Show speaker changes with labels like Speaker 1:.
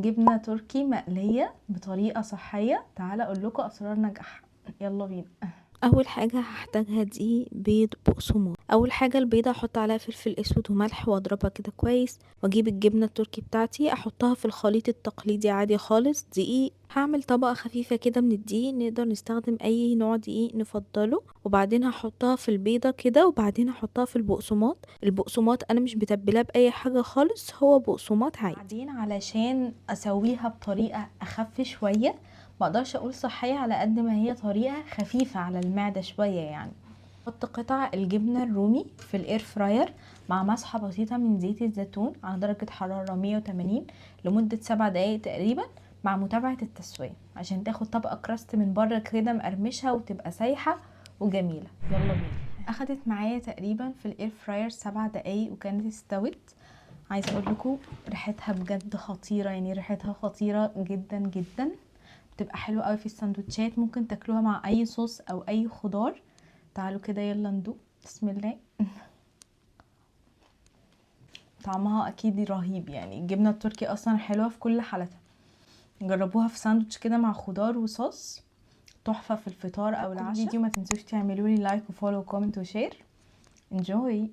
Speaker 1: جبنة تركي مقلية بطريقة صحية. تعالى اقول لكم اسرار نجاحها، يلا بينا.
Speaker 2: اول حاجه هحتاجها دي بيض بقسماط. اول حاجه البيضه احط عليها فلفل اسود وملح واضربها كده كويس، واجيب الجبنه التركي بتاعتي احطها في الخليط التقليدي عادي خالص. دقيق، هعمل طبقه خفيفه كده من الدقيق، نقدر نستخدم اي نوع دقيق نفضله. وبعدين هحطها في البيضه كده، وبعدين هحطها في البقسماط. البقسماط انا مش متبلاه باي حاجه خالص، هو بقسماط عادي.
Speaker 1: بعدين علشان اسويها بطريقة اخف شوية، مقدرش اقول صحية على قد ما هي طريقة خفيفة على المعدة شوية يعني. حط قطع الجبنة الرومي في الاير فراير مع مسحة بسيطة من زيت الزيتون على درجة حرارة 180 لمدة 7 دقايق تقريبا، مع متابعة التسوية عشان تاخد طبقة كراست من بره كده مقرمشة وتبقى سايحة وجميلة. يلا بينا. اخدت معايا تقريبا في الاير فراير 7 دقايق وكانت استوت. عايزه اقول لكم ريحتها بجد خطيره، يعني ريحتها خطيره جدا جدا. بتبقى حلوه قوي في السندوتشات، ممكن تاكلوها مع اي صوص او اي خضار. تعالوا كده يلا ندوق. بسم الله. طعمها اكيد رهيب، يعني الجبنه التركي اصلا حلوه في كل حالتها. جربوها في ساندوتش كده مع خضار وصوص، تحفه في الفطار او العشاء. الفيديو ما تنسوش تعملوا لي لايك وفولو وكومنت وشير. انجوي.